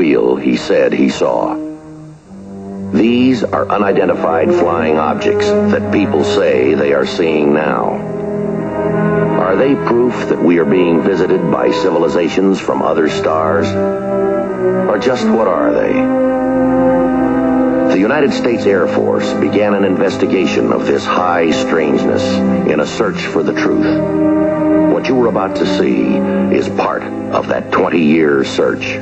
real he said he saw. These are unidentified flying objects that people say they are seeing now. Are they proof that we are being visited by civilizations from other stars? Or just what are they? The United States Air Force began an investigation of this high strangeness in a search for the truth. What you are about to see is part of that 20-year search.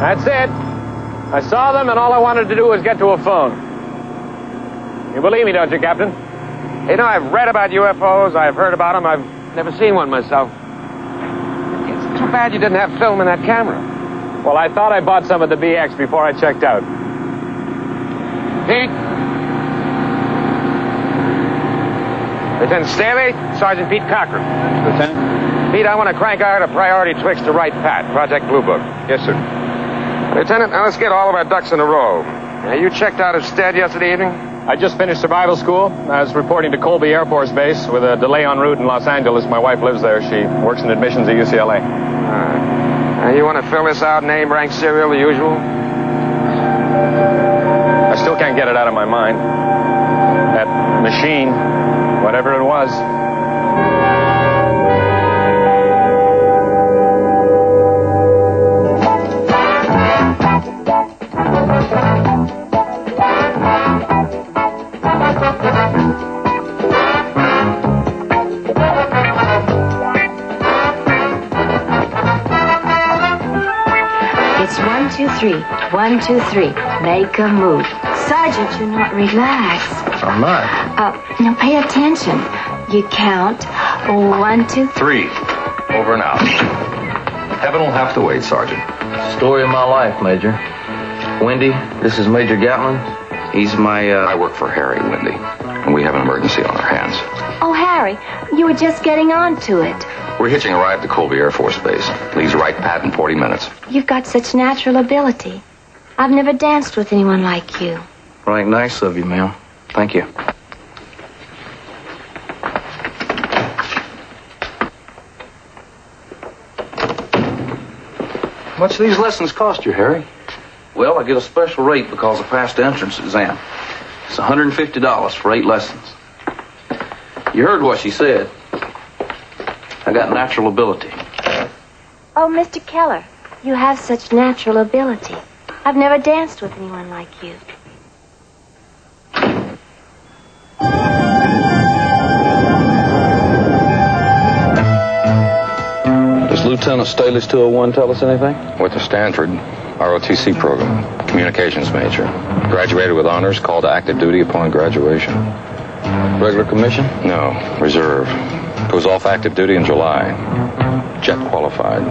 That's it. I saw them, and all I wanted to do was get to a phone. You believe me, don't you, Captain? You know, I've read about UFOs, I've heard about them, I've never seen one myself. It's too bad you didn't have film in that camera. Well, I thought I bought some of the BX before I checked out. Pete? Lieutenant Staley, Sergeant Pete Cochran. Lieutenant? Pete, I want to crank out a priority Twix to Right Pat, Project Blue Book. Yes, sir. Lieutenant, now let's get all of our ducks in a row. You checked out of Stead yesterday evening? I just finished survival school. I was reporting to Colby Air Force Base with a delay en route in Los Angeles. My wife lives there. She works in admissions at UCLA. You want to fill this out, name, rank, serial, the usual? I still can't get it out of my mind. That machine, whatever it was. It's 1, 2, 3. 1, 2, 3. Make a move. Sergeant, you're not relaxed. I'm not. Now pay attention. You count 1, 2, 3. Over and out. Heaven will have to wait, Sergeant. Story of my life, Major. Wendy, this is Major Gatlin. He's I work for Harry, Wendy, and we have an emergency on our hands. Oh, Harry, you were just getting on to it. We're hitching a ride to Colby Air Force Base. Leaves right pat in 40 minutes. You've got such natural ability. I've never danced with anyone like you. right nice of you, ma'am. Thank you. How much do these lessons cost you, Harry? Well, I get a special rate because I passed the entrance exam. It's $150 for 8 lessons. You heard what she said. I got natural ability. Oh, Mr. Keller, you have such natural ability. I've never danced with anyone like you. Does Lieutenant Staley's 201 tell us anything? Went to Stanford, ROTC program, communications major. Graduated with honors, called to active duty upon graduation. Regular commission? No, reserve. Goes off active duty in July. Jet qualified.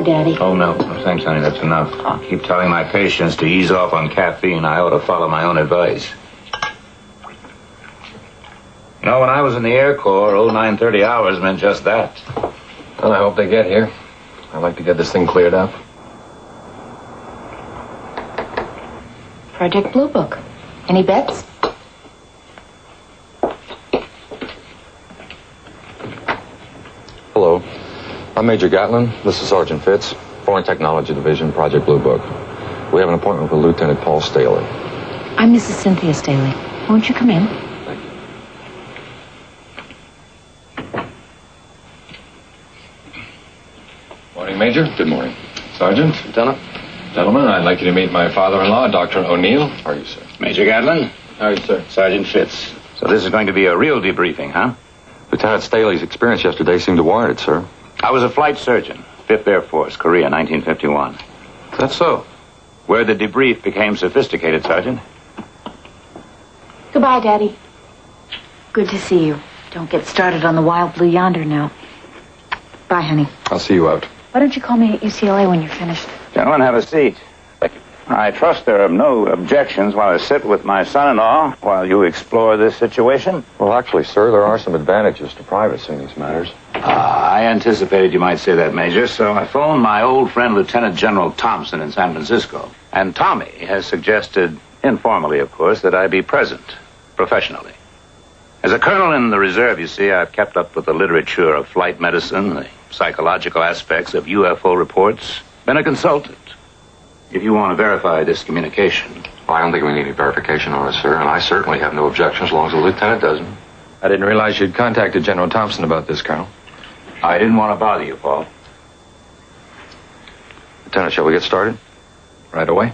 Daddy. Oh, no, thanks, honey. That's enough. I keep telling my patients to ease off on caffeine. I ought to follow my own advice. You know, when I was in the Air Corps, 9:30 hours meant just that. Well, I hope they get here. I'd like to get this thing cleared up. Project Blue Book. Any bets? Hello. I'm Major Gatlin. This is Sergeant Fitz, Foreign Technology Division, Project Blue Book. We have an appointment with Lieutenant Paul Staley. I'm Mrs. Cynthia Staley. Won't you come in? Thank you. Morning, Major. Good morning. Sergeant. Lieutenant? Gentlemen, I'd like you to meet my father-in-law, Dr. O'Neill. How are you, sir? Major Gatlin? How are you, sir? Sergeant Fitz. So this is going to be a real debriefing, huh? Lieutenant Staley's experience yesterday seemed to warrant it, sir. I was a flight surgeon, 5th Air Force, Korea, 1951. That's so. Where the debrief became sophisticated, Sergeant. Goodbye, Daddy. Good to see you. Don't get started on the Wild Blue Yonder now. Bye, honey. I'll see you out. Why don't you call me at UCLA when you're finished? Gentlemen, have a seat. Thank you. I trust there are no objections while I sit with my son-in-law while you explore this situation. Well, actually, sir, there are some advantages to privacy in these matters. I anticipated you might say that, Major, so I phoned my old friend Lieutenant General Thompson in San Francisco. And Tommy has suggested, informally, of course, that I be present, professionally. As a colonel in the reserve, you see, I've kept up with the literature of flight medicine, the psychological aspects of UFO reports, been a consultant. If you want to verify this communication. Well, I don't think we need any verification on it, sir, and I certainly have no objections as long as the lieutenant doesn't. I didn't realize you'd contacted General Thompson about this, Colonel. I didn't want to bother you, Paul. Lieutenant, shall we get started? Right away.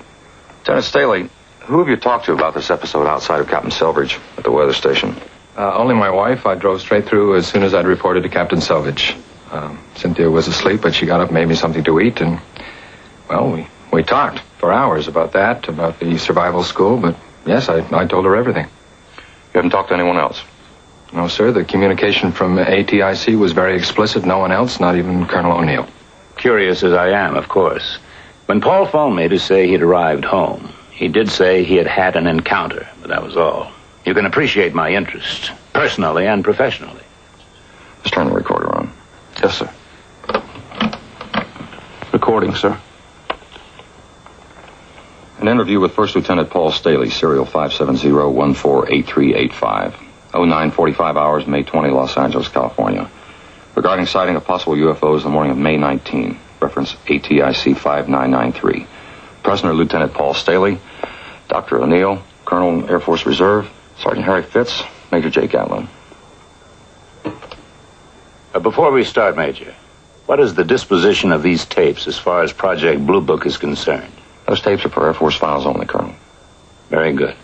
Lieutenant Staley, who have you talked to about this episode outside of Captain Selvage at the weather station? Only my wife. I drove straight through as soon as I'd reported to Captain Selvage. Cynthia was asleep, but she got up, made me something to eat, and, well, we talked for hours about that, about the survival school, but, yes, I told her everything. You haven't talked to anyone else? No, sir. The communication from ATIC was very explicit. No one else, not even Colonel O'Neill. Curious as I am, of course. When Paul phoned me to say he'd arrived home, he did say he had had an encounter, but that was all. You can appreciate my interest, personally and professionally. Just turn the recorder on. Yes, sir. Recording, sir. An interview with First Lieutenant Paul Staley, serial 570-148385. 09:45 hours, May 20, Los Angeles, California. Regarding sighting of possible UFOs the morning of May 19. Reference ATIC 5993. Preston or Lieutenant Paul Staley, Dr. O'Neill, Colonel Air Force Reserve, Sergeant Harry Fitz, Major Jay Gatlin. Before we start, Major, what is the disposition of these tapes as far as Project Blue Book is concerned? Those tapes are for Air Force files only, Colonel. Very good.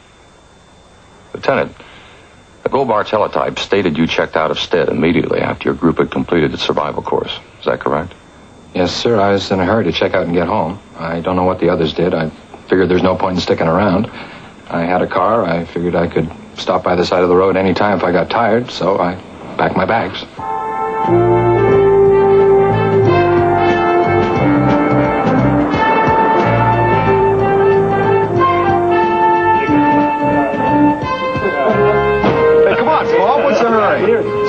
Lieutenant, the Gold Bar teletype stated you checked out of Stead immediately after your group had completed its survival course. Is that correct? Yes, sir. I was in a hurry to check out and get home. I don't know what the others did. I figured there's no point in sticking around. I had a car. I figured I could stop by the side of the road any time if I got tired, so I packed my bags.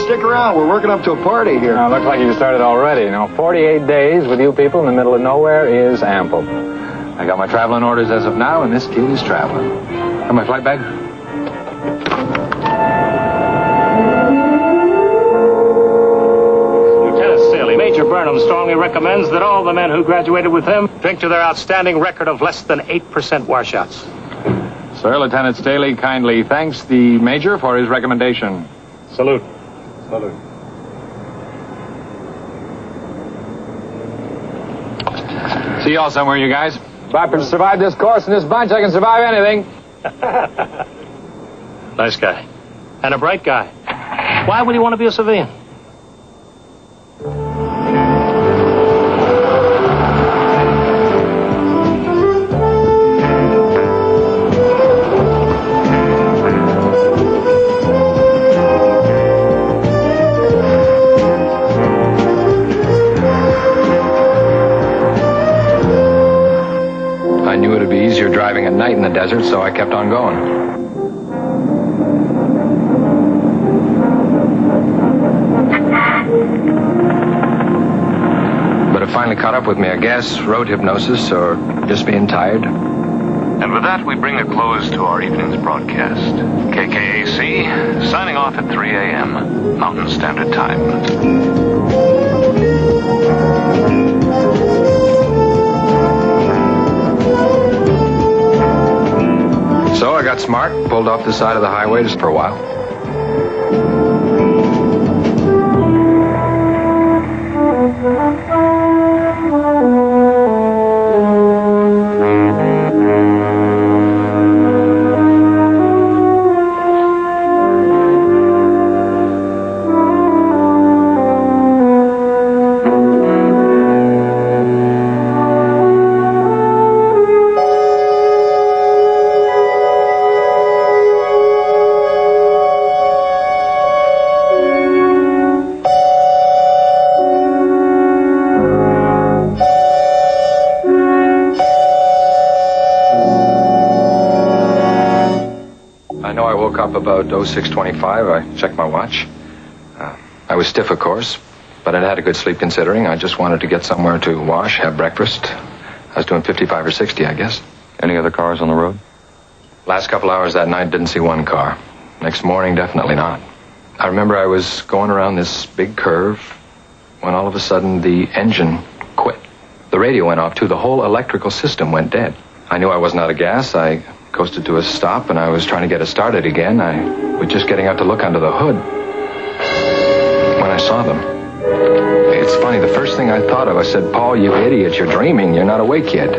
Stick around. We're working up to a party here. Looks like you started already. 48 days with you people in the middle of nowhere is ample. I got my traveling orders as of now, and this kid is traveling. Got my flight bag? Lieutenant Staley, Major Burnham strongly recommends that all the men who graduated with him drink to their outstanding record of less than 8% washouts. Sir, Lieutenant Staley kindly thanks the Major for his recommendation. Salute. Salute. See y'all somewhere, you guys. If I can survive this course in this bunch, I can survive anything. Nice guy. And a bright guy. Why would he want to be a civilian? I knew it'd be easier driving at night in the desert, so I kept on going. But it finally caught up with me, I guess. Road hypnosis or just being tired. And with that, we bring a close to our evening's broadcast. KKAC, signing off at 3 a.m. Mountain Standard Time. So I got smart, pulled off the side of the highway just for a while. Up about 06:25, I checked my watch. I was stiff, of course, but I'd had a good sleep considering. I just wanted to get somewhere to wash, have breakfast. I was doing 55 or 60, I guess. Any other cars on the road? Last couple hours that night, didn't see one car. Next morning, definitely not. I remember I was going around this big curve when all of a sudden the engine quit. The radio went off, too. The whole electrical system went dead. I knew I wasn't out of gas. I coasted to a stop, and I was trying to get it started again. I was just getting out to look under the hood when I saw them. It's funny, the first thing I thought of, I said, "Paul, you idiot, you're dreaming. You're not awake yet."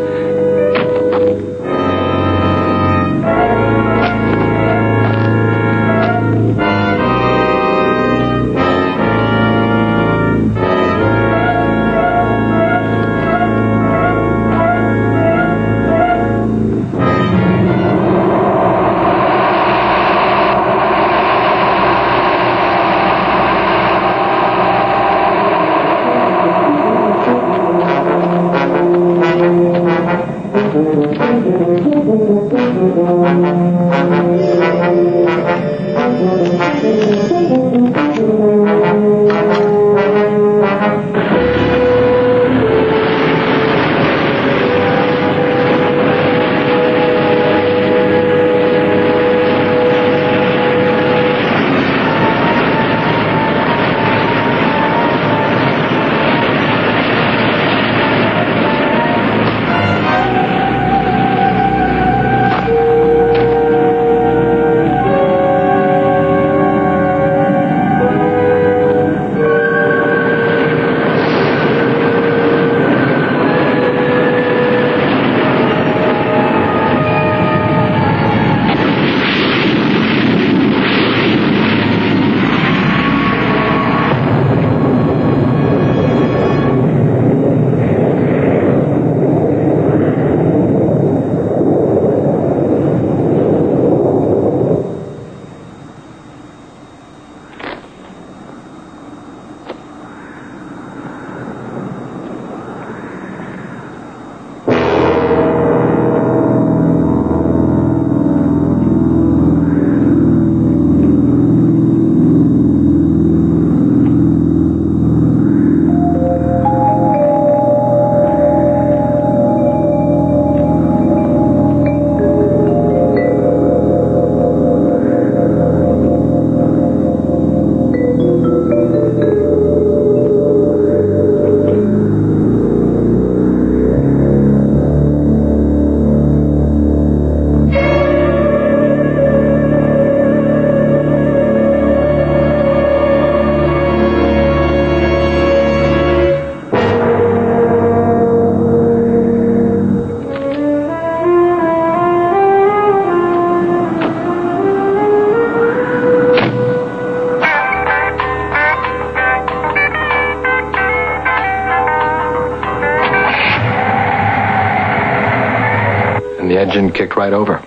engine kicked right over.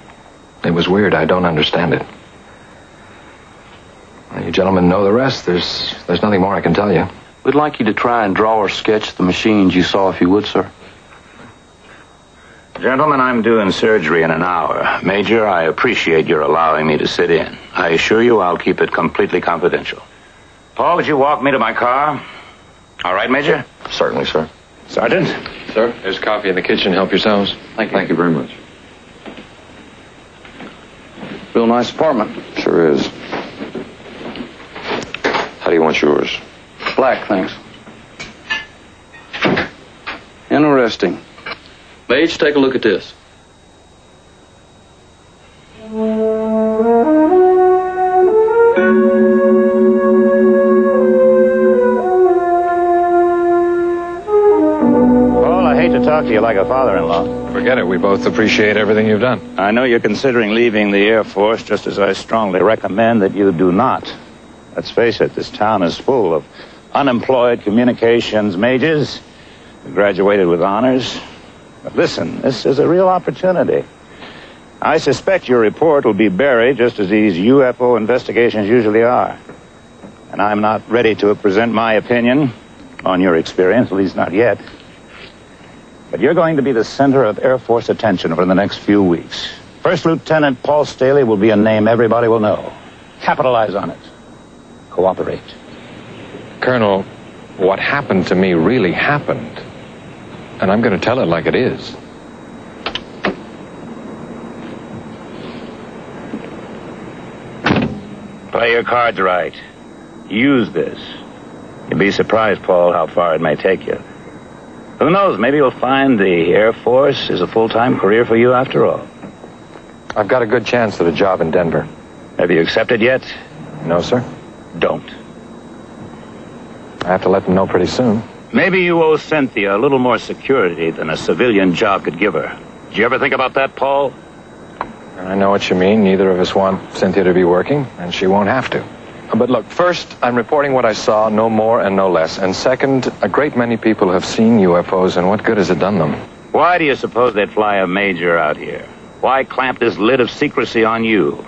It was weird. I don't understand it. Well, you gentlemen know the rest. There's nothing more I can tell you. We'd like you to try and draw or sketch the machines you saw, if you would, sir. Gentlemen, I'm doing surgery in an hour. Major, I appreciate your allowing me to sit in. I assure you I'll keep it completely confidential. Paul, would you walk me to my car? All right, Major? Certainly, sir. Sergeant? Sir, there's coffee in the kitchen. Help yourselves. Thank you. Thank you very much. Real nice apartment. Sure is. How do you want yours? Black, thanks. Interesting. Mage, take a look at this. Paul, I hate to talk to you like a father-in-law. Forget it. We both appreciate everything you've done. I know you're considering leaving the Air Force, just as I strongly recommend that you do not. Let's face it, this town is full of unemployed communications majors who graduated with honors. But listen, this is a real opportunity. I suspect your report will be buried just as these UFO investigations usually are. And I'm not ready to present my opinion on your experience, at least not yet. But you're going to be the center of Air Force attention over the next few weeks. First Lieutenant Paul Staley will be a name everybody will know. Capitalize on it. Cooperate. Colonel, what happened to me really happened. And I'm going to tell it like it is. Play your cards right. Use this. You'd be surprised, Paul, how far it may take you. Who knows, maybe you'll find the Air Force is a full-time career for you after all. I've got a good chance at a job in Denver. Have you accepted yet? No, sir. Don't. I have to let them know pretty soon. Maybe you owe Cynthia a little more security than a civilian job could give her. Did you ever think about that, Paul? I know what you mean. Neither of us want Cynthia to be working, and she won't have to. But look, first, I'm reporting what I saw, no more and no less. And second, a great many people have seen UFOs, and what good has it done them? Why do you suppose they'd fly a major out here? Why clamp this lid of secrecy on you?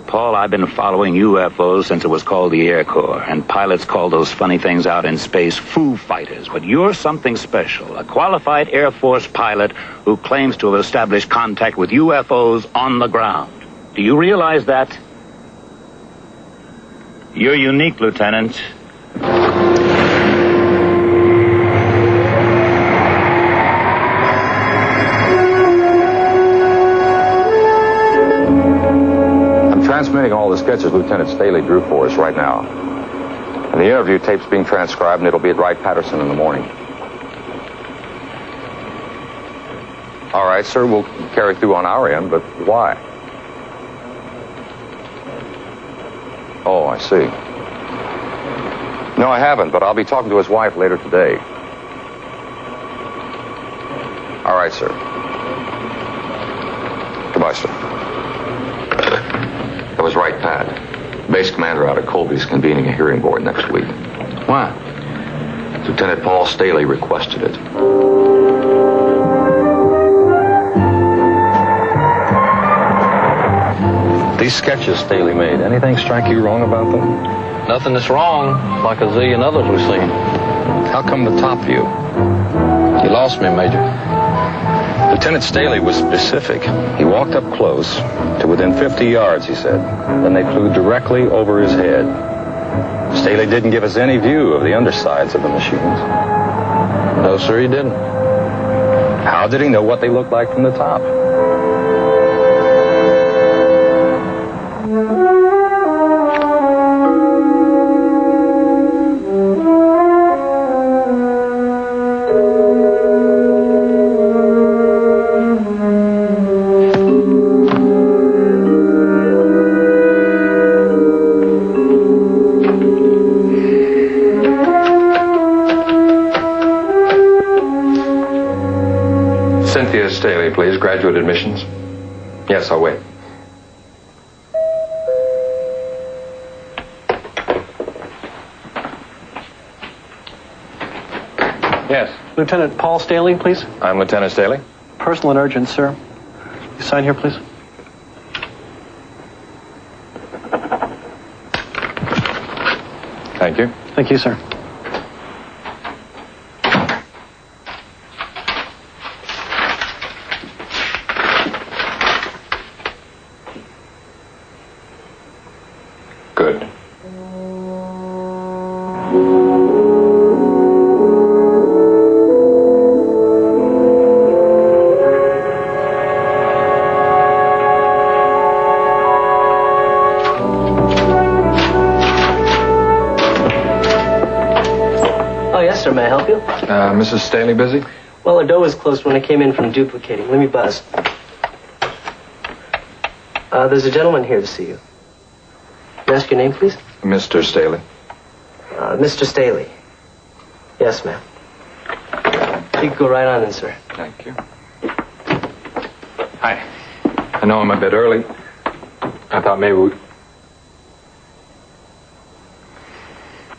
Paul, I've been following UFOs since it was called the Air Corps, and pilots call those funny things out in space Foo Fighters. But you're something special, a qualified Air Force pilot who claims to have established contact with UFOs on the ground. Do you realize that? You're unique, Lieutenant. Transmitting all the sketches Lieutenant Staley drew for us right now. And the interview tape's being transcribed, and it'll be at Wright-Patterson in the morning. All right, sir, we'll carry through on our end, but why? Oh, I see. No, I haven't, but I'll be talking to his wife later today. All right, sir. Goodbye, sir. That was right, Pat. Base commander out of Colby's convening a hearing board next week. Why? Lieutenant Paul Staley requested it. These sketches Staley made, anything strike you wrong about them? Nothing that's wrong, like a zillion others we've seen. How come the top view? You lost me, Major. Lieutenant Staley was specific. He walked up close to within 50 yards, he said. Then they flew directly over his head. Staley didn't give us any view of the undersides of the machines. No, sir, he didn't. How did he know what they looked like from the top? Cynthia Staley, please. Graduate admissions. Yes, I'll wait. Yes. Lieutenant Paul Staley, please. I'm Lieutenant Staley. Personal and urgent, sir. You sign here, please. Thank you. Thank you, sir. Good. Oh, yes, sir. May I help you? Mrs. Staley busy? Well, her door was closed when I came in from duplicating. Let me buzz. There's a gentleman here to see you. May I ask your name, please? Mr. Staley. Mr. Staley. Yes, ma'am. You can go right on in, sir. Thank you. Hi. I know I'm a bit early. I thought maybe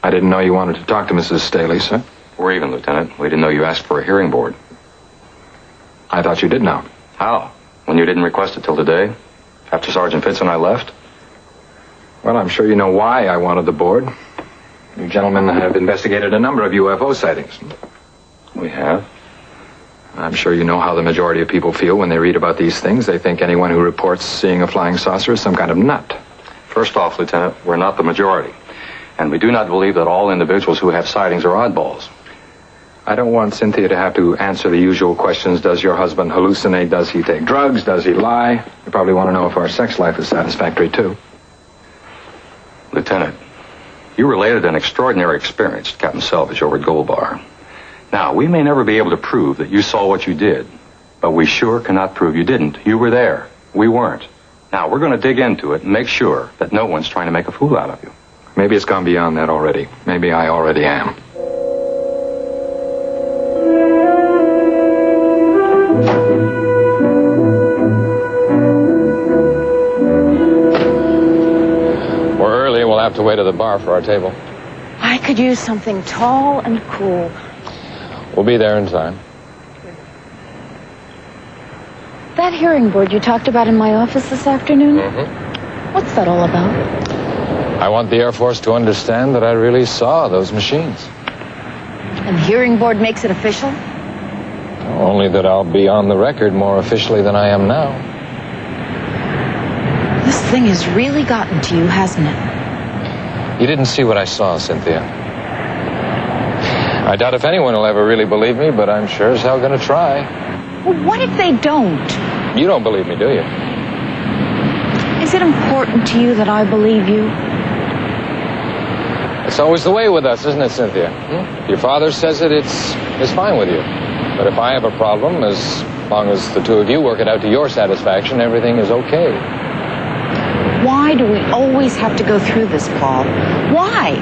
I didn't know you wanted to talk to Mrs. Staley, sir. We're even, Lieutenant. We didn't know you asked for a hearing board. I thought you did know. How? When you didn't request it till today? After Sergeant Fitz and I left? Well, I'm sure you know why I wanted the board. You gentlemen have investigated a number of UFO sightings. We have. I'm sure you know how the majority of people feel when they read about these things. They think anyone who reports seeing a flying saucer is some kind of nut. First off, Lieutenant, we're not the majority. And we do not believe that all individuals who have sightings are oddballs. I don't want Cynthia to have to answer the usual questions. Does your husband hallucinate? Does he take drugs? Does he lie? You probably want to know if our sex life is satisfactory, too. Lieutenant, you related an extraordinary experience to Captain Selvage over at Gold Bar. Now, we may never be able to prove that you saw what you did, but we sure cannot prove you didn't. You were there. We weren't. Now, we're going to dig into it and make sure that no one's trying to make a fool out of you. Maybe it's gone beyond that already. Maybe I already am. We're early. We'll have to wait at the bar for our table. I could use something tall and cool. We'll be there in time. That hearing board you talked about in my office this afternoon? Mm-hmm. What's that all about? I want the Air Force to understand that I really saw those machines. And the hearing board makes it official? Only that I'll be on the record more officially than I am now. This thing has really gotten to you, hasn't it? You didn't see what I saw, Cynthia. I doubt if anyone will ever really believe me, but I'm sure as hell going to try. Well, what if they don't? You don't believe me, do you? Is it important to you that I believe you? It's always the way with us, isn't it, Cynthia? Your father says it's fine with you. But if I have a problem, as long as the two of you work it out to your satisfaction, everything is okay. Why do we always have to go through this, Paul? Why?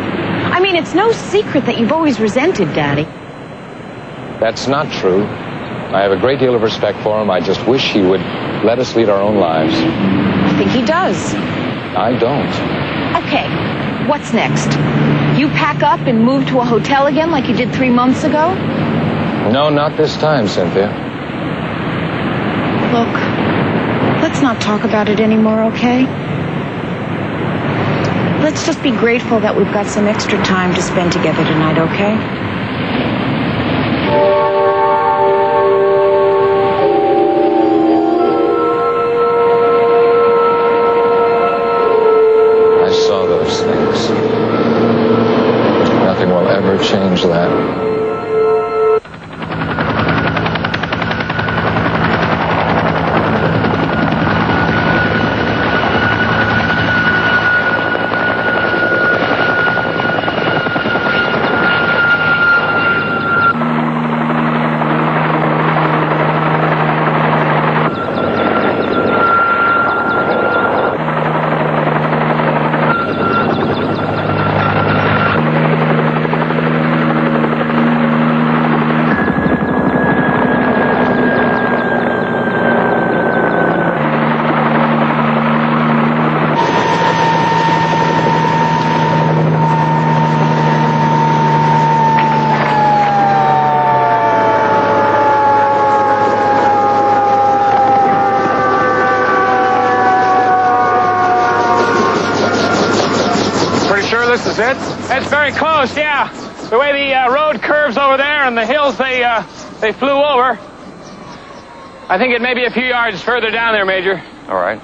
I mean, it's no secret that you've always resented Daddy. That's not true. I have a great deal of respect for him. I just wish he would let us lead our own lives. I think he does. I don't. Okay, what's next? You pack up and move to a hotel again like you did 3 months ago? No, not this time, Cynthia. Look, let's not talk about it anymore, okay? Let's just be grateful that we've got some extra time to spend together tonight, okay? I saw those things. Nothing will ever change that. this is it. That's very close, yeah. The way the road curves over there and the hills they flew over. I think it may be a few yards further down there, Major. All right.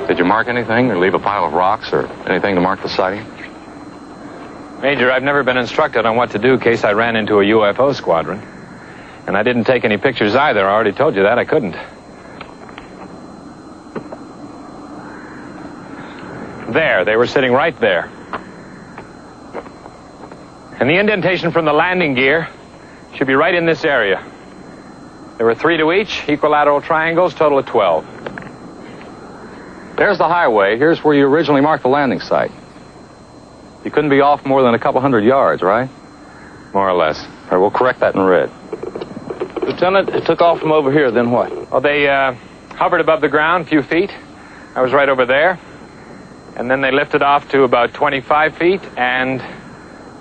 Did you mark anything or leave a pile of rocks or anything to mark the sighting? Major, I've never been instructed on what to do in case I ran into a UFO squadron. And I didn't take any pictures either. I already told you that. I couldn't. There. They were sitting right there. And the indentation from the landing gear should be right in this area. There were 3 to each, equilateral triangles, total of 12. There's the highway. Here's where you originally marked the landing site. You couldn't be off more than a couple hundred yards, right? More or less. All right, we'll correct that in red. Lieutenant, it took off from over here, then what? Well, they hovered above the ground a few feet. I was right over there. And then they lifted off to about 25 feet and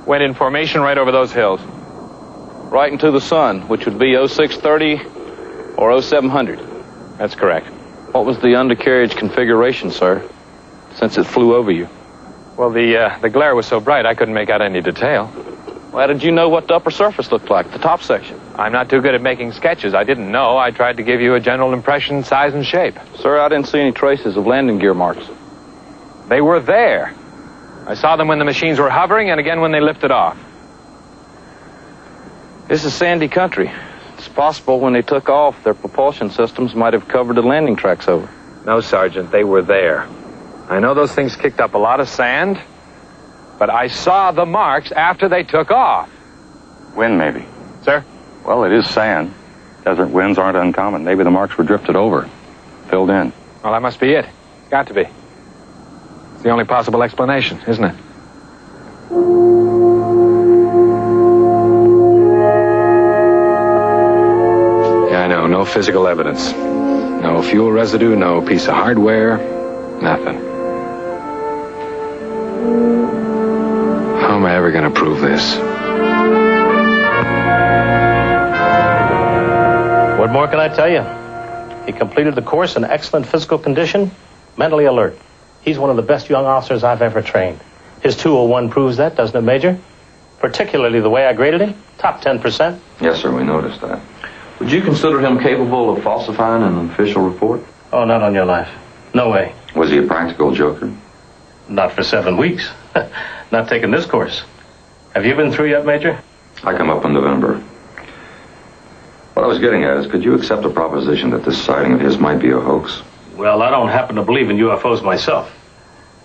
went in formation right over those hills. Right into the sun, which would be 0630 or 0700. That's correct. What was the undercarriage configuration, sir, since it flew over you? Well, the glare was so bright I couldn't make out any detail. Well, how did you know what the upper surface looked like, the top section? I'm not too good at making sketches. I didn't know. I tried to give you a general impression, size and shape. Sir, I didn't see any traces of landing gear marks. They were there. I saw them when the machines were hovering and again when they lifted off. This is sandy country. It's possible when they took off, their propulsion systems might have covered the landing tracks over. No, Sergeant, they were there. I know those things kicked up a lot of sand, but I saw the marks after they took off. Wind, maybe. Sir? Well, it is sand. Desert winds aren't uncommon. Maybe the marks were drifted over, filled in. Well, that must be it. It's got to be. It's the only possible explanation, isn't it? Yeah, I know. No physical evidence. No fuel residue, no piece of hardware, nothing. How am I ever going to prove this? What more can I tell you? He completed the course in excellent physical condition, mentally alert. He's one of the best young officers I've ever trained. His 201 proves that, doesn't it, Major? Particularly the way I graded him, top 10%. Yes, sir, we noticed that. Would you consider him capable of falsifying an official report? Oh, not on your life. No way. Was he a practical joker? Not for 7 weeks. Not taking this course. Have you been through yet, Major? I come up in November. What I was getting at is, could you accept the proposition that this sighting of his might be a hoax? Well, I don't happen to believe in UFOs myself.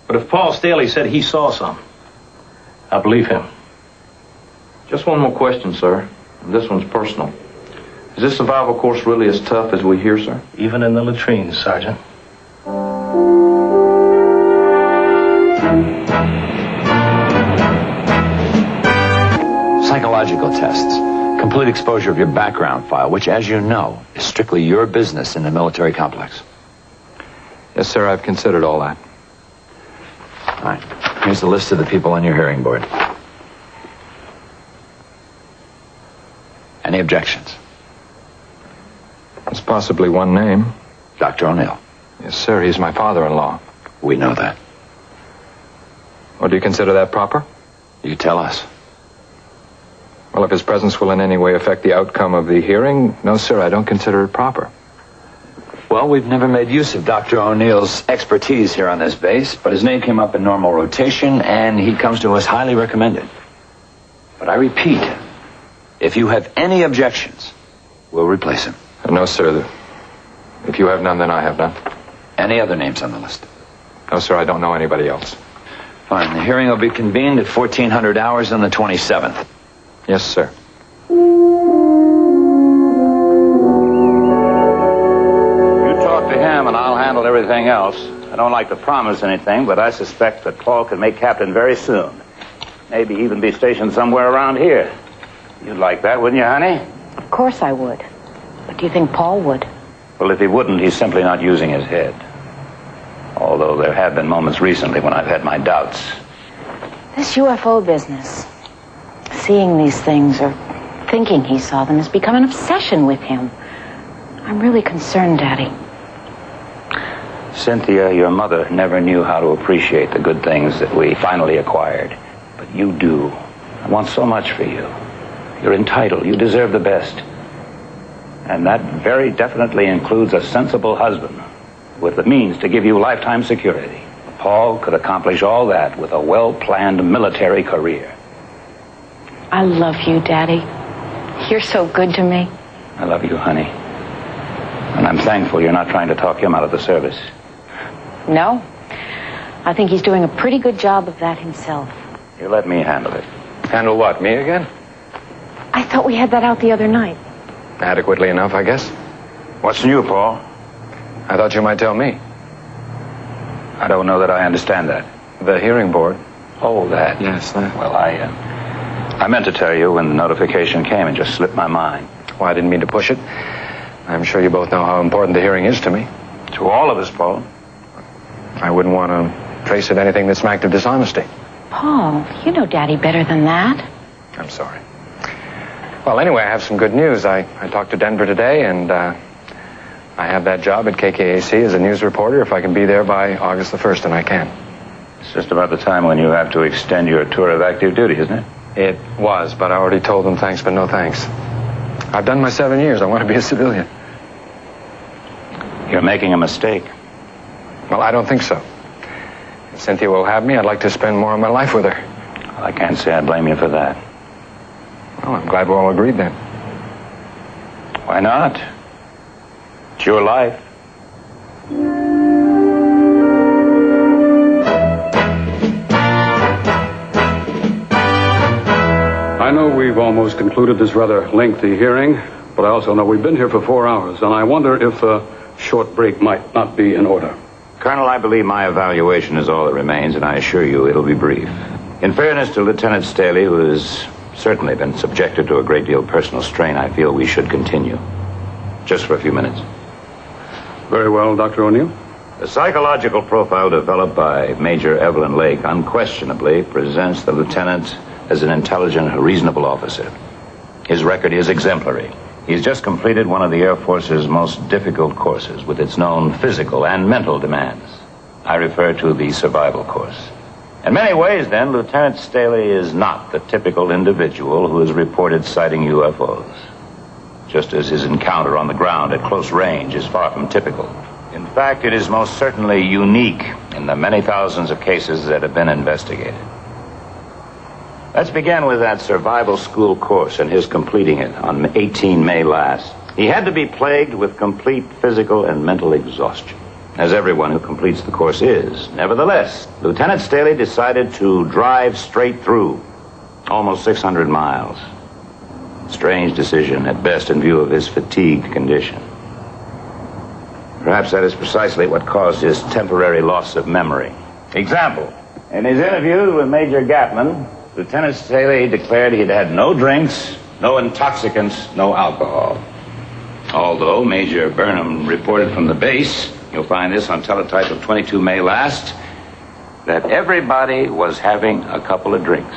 But if Paul Staley said he saw some, I believe him. Just one more question, sir. And this one's personal. Is this survival course really as tough as we hear, sir? Even in the latrines, Sergeant. Psychological tests. Complete exposure of your background file, which, as you know, is strictly your business in the military complex. Yes, sir, I've considered all that. All right. Here's the list of the people on your hearing board. Any objections? There's possibly one name. Dr. O'Neill. Yes, sir, he's my father-in-law. We know that. Well, do you consider that proper? You tell us. Well, if his presence will in any way affect the outcome of the hearing, no, sir, I don't consider it proper. Well, we've never made use of Dr. O'Neill's expertise here on this base, but his name came up in normal rotation, and he comes to us highly recommended. But I repeat, if you have any objections, we'll replace him. No, sir. If you have none, then I have none. Any other names on the list? No, sir, I don't know anybody else. Fine. The hearing will be convened at 1400 hours on the 27th. Yes, sir. To him, and I'll handle everything else. I don't like to promise anything, but I suspect that Paul can make captain very soon. Maybe even be stationed somewhere around here. You'd like that, wouldn't you, honey? Of course I would. But do you think Paul would? Well, if he wouldn't, he's simply not using his head. Although there have been moments recently when I've had my doubts. This UFO business, seeing these things or thinking he saw them, has become an obsession with him. I'm really concerned, Daddy. Cynthia, your mother never knew how to appreciate the good things that we finally acquired. But you do. I want so much for you. You're entitled. You deserve the best. And that very definitely includes a sensible husband with the means to give you lifetime security. Paul could accomplish all that with a well-planned military career. I love you, Daddy. You're so good to me. I love you, honey. And I'm thankful you're not trying to talk him out of the service. No. I think he's doing a pretty good job of that himself. You let me handle it. Handle what, me again? I thought we had that out the other night. Adequately enough, I guess. What's new, Paul? I thought you might tell me. I don't know that I understand that. The hearing board. Oh, that. Yes, that. Well, I meant to tell you when the notification came and just slipped my mind. Well, I didn't mean to push it. I'm sure you both know how important the hearing is to me. To all of us, Paul. I wouldn't want to trace it anything that smacked of dishonesty. Paul, you know Daddy better than that. I'm sorry. Well, anyway, I have some good news. I talked to Denver today, and I have that job at KKAC as a news reporter if I can be there by August the 1st, and I can. It's just about the time when you have to extend your tour of active duty, isn't it? It was, but I already told them thanks, but no thanks. I've done my 7 years. I want to be a civilian. You're making a mistake. Well, I don't think so. If Cynthia will have me, I'd like to spend more of my life with her. Well, I can't say I blame you for that. Well, I'm glad we're all agreed then. Why not? It's your life. I know we've almost concluded this rather lengthy hearing, but I also know we've been here for 4 hours, and I wonder if a short break might not be in order. Colonel, I believe my evaluation is all that remains, and I assure you it'll be brief. In fairness to Lieutenant Staley, who has certainly been subjected to a great deal of personal strain, I feel we should continue. Just for a few minutes. Very well, Dr. O'Neill. The psychological profile developed by Major Evelyn Lake unquestionably presents the lieutenant as an intelligent, reasonable officer. His record is exemplary. He's just completed one of the Air Force's most difficult courses with its known physical and mental demands. I refer to the survival course. In many ways, then, Lieutenant Staley is not the typical individual who is reported sighting UFOs. Just as his encounter on the ground at close range is far from typical. In fact, it is most certainly unique in the many thousands of cases that have been investigated. Let's begin with that survival school course and his completing it on 18 May last. He had to be plagued with complete physical and mental exhaustion, as everyone who completes the course is. Nevertheless, Lieutenant Staley decided to drive straight through, almost 600 miles. Strange decision, at best, in view of his fatigued condition. Perhaps that is precisely what caused his temporary loss of memory. Example, in his interview with Major Gatman, Lieutenant Staley declared he'd had no drinks, no intoxicants, no alcohol. Although Major Burnham reported from the base, you'll find this on teletype of 22 May last, that everybody was having a couple of drinks.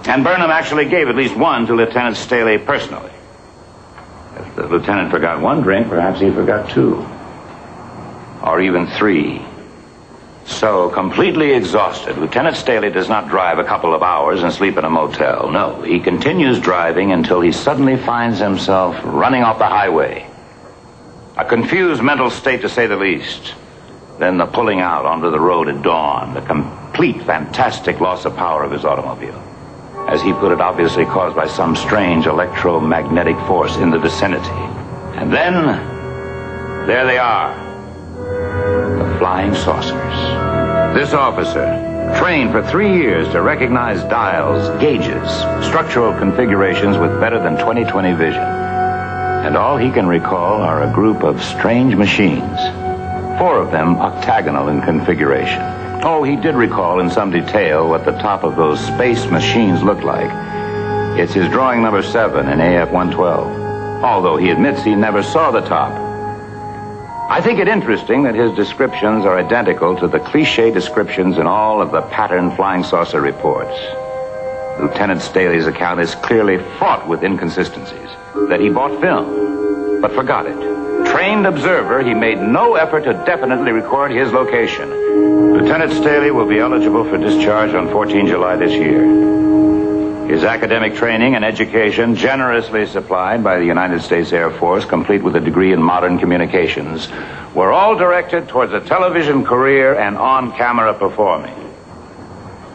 And Burnham actually gave at least one to Lieutenant Staley personally. If the lieutenant forgot one drink, perhaps he forgot two. Or even three. So, completely exhausted, Lieutenant Staley does not drive a couple of hours and sleep in a motel. No, he continues driving until he suddenly finds himself running off the highway. A confused mental state, to say the least. Then the pulling out onto the road at dawn, the complete, fantastic loss of power of his automobile. As he put it, obviously caused by some strange electromagnetic force in the vicinity. And then, there they are. The flying saucers. This officer, trained for 3 years to recognize dials, gauges, structural configurations with better than 20/20 vision. And all he can recall are a group of strange machines, 4 of them octagonal in configuration. Oh, he did recall in some detail what the top of those space machines looked like. It's his drawing number 7 in AF-112, although he admits he never saw the top. I think it interesting that his descriptions are identical to the cliché descriptions in all of the pattern flying saucer reports. Lieutenant Staley's account is clearly fraught with inconsistencies. That he bought film, but forgot it. trained observer, he made no effort to definitely record his location. Lieutenant Staley will be eligible for discharge on 14 July this year. His academic training and education, generously supplied by the United States Air Force, complete with a degree in modern communications, were all directed towards a television career and on-camera performing.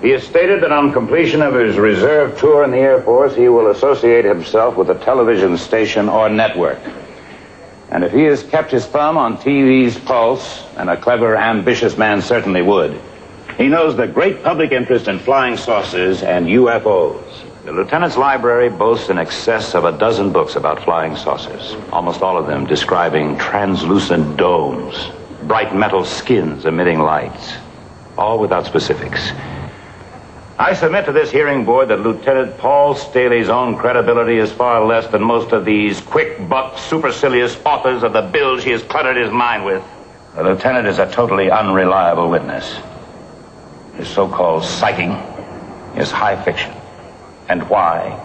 He has stated that on completion of his reserve tour in the Air Force, he will associate himself with a television station or network. And if he has kept his thumb on TV's pulse, and a clever, ambitious man certainly would, he knows the great public interest in flying saucers and UFOs. The lieutenant's library boasts in excess of a dozen books about flying saucers, almost all of them describing translucent domes, bright metal skins emitting lights, all without specifics. I submit to this hearing board that Lieutenant Paul Staley's own credibility is far less than most of these quick-buck, supercilious authors of the bilge he has cluttered his mind with. The lieutenant is a totally unreliable witness. His so-called sighting is high fiction. And why?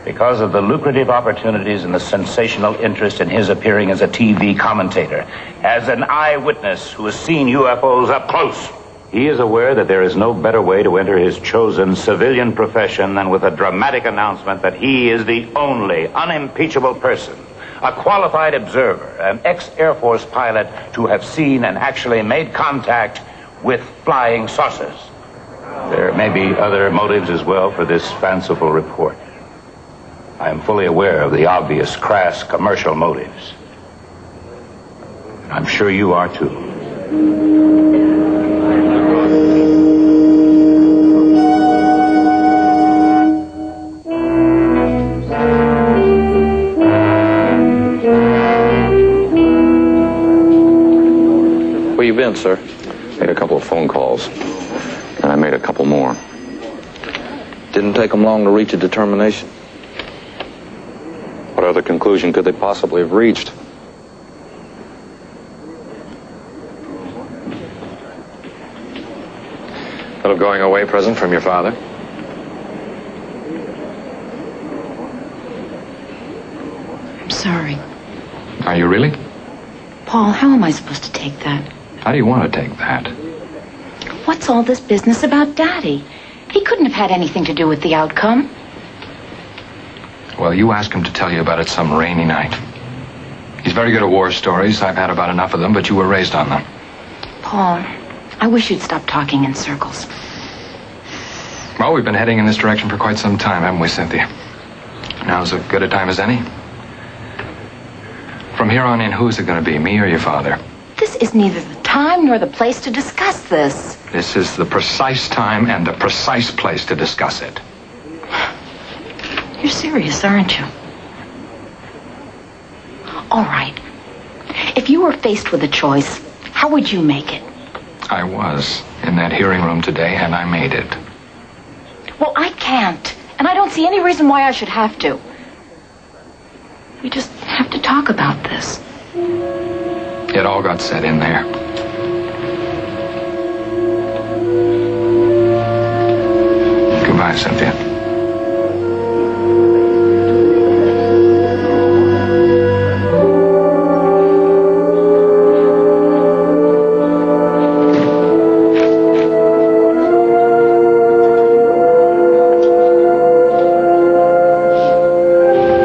Because of the lucrative opportunities and the sensational interest in his appearing as a TV commentator, as an eyewitness who has seen UFOs up close. He is aware that there is no better way to enter his chosen civilian profession than with a dramatic announcement that he is the only unimpeachable person, a qualified observer, an ex-Air Force pilot to have seen and actually made contact with flying saucers. There may be other motives as well for this fanciful report. I am fully aware of the obvious, crass commercial motives. I'm sure you are too. Where you been, sir? Made a couple of phone calls, and I made a couple more. Didn't take them long to reach a determination. What other conclusion could they possibly have reached? Little going away present from your father? I'm sorry. Are you really? Paul, how am I supposed to take that? How do you want to take that? What's all this business about Daddy? He couldn't have had anything to do with the outcome. Well, you ask him to tell you about it some rainy night. He's very good at war stories. I've had about enough of them, but you were raised on them. Paul, I wish you'd stop talking in circles. Well, we've been heading in this direction for quite some time, haven't we, Cynthia? Now's as good a time as any. From here on in, who's it going to be, me or your father? This is neither the time nor the place to discuss this. This is the precise time and the precise place to discuss it. You're serious, aren't you? All right. If you were faced with a choice, how would you make it? I was in that hearing room today, and I made it. Well, I can't. And I don't see any reason why I should have to. We just have to talk about this. It all got said in there. Goodbye, Cynthia.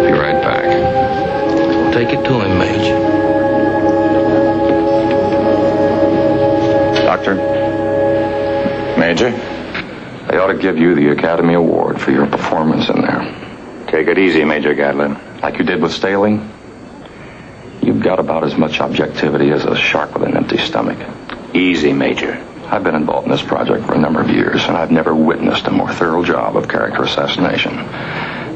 Be right back. Take it to him, Major. Doctor? Major? They ought to give you the Academy Award for your performance in there. Take it easy, Major Gatlin. Like you did with Staley? You've got about as much objectivity as a shark with an empty stomach. Easy, Major. I've been involved in this project for a number of years, and I've never witnessed a more thorough job of character assassination.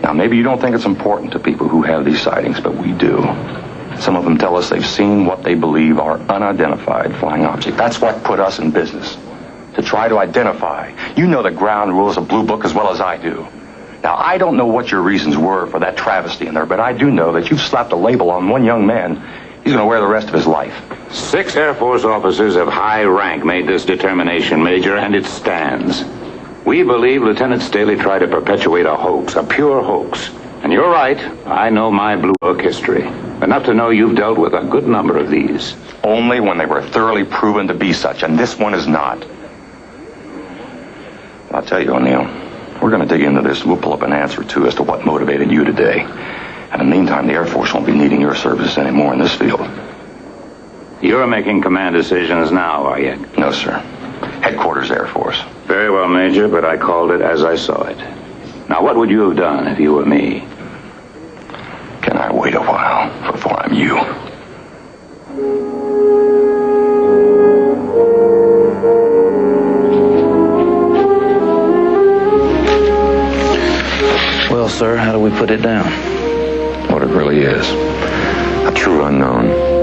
Now, maybe you don't think it's important to people who have these sightings, but we do. Some of them tell us they've seen what they believe are unidentified flying objects. That's what put us in business, to try to identify. You know the ground rules of Blue Book as well as I do. Now, I don't know what your reasons were for that travesty in there, but I do know that you've slapped a label on one young man he's going to wear the rest of his life. 6 Air Force officers of high rank made this determination, Major, and it stands. We believe Lieutenant Staley tried to perpetuate a hoax, a pure hoax, And you're right. I know my Blue Book history. Enough to know you've dealt with a good number of these. Only when they were thoroughly proven to be such, and this one is not. I'll tell you, O'Neill, we're going to dig into this. We'll pull up an answer, too, as to what motivated you today. And in the meantime, the Air Force won't be needing your services anymore in this field. You're making command decisions now, are you? No, sir. Headquarters Air Force. Very well, Major, but I called it as I saw it. Now, what would you have done if you were me? Can I wait a while before I'm you? Well, sir, how do we put it down? What it really is. A true unknown.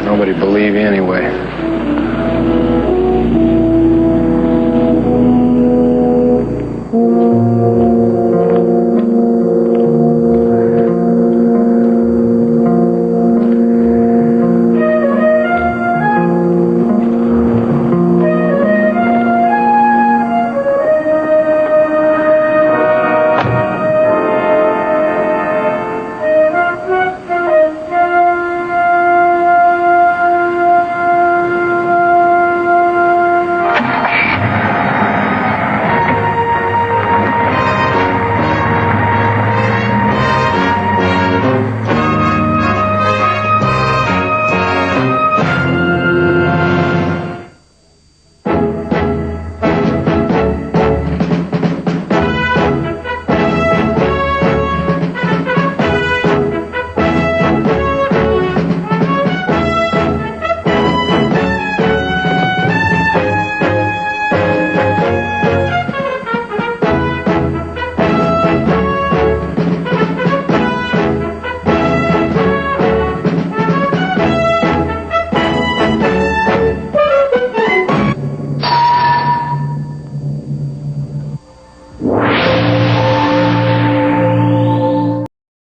Nobody believe you anyway.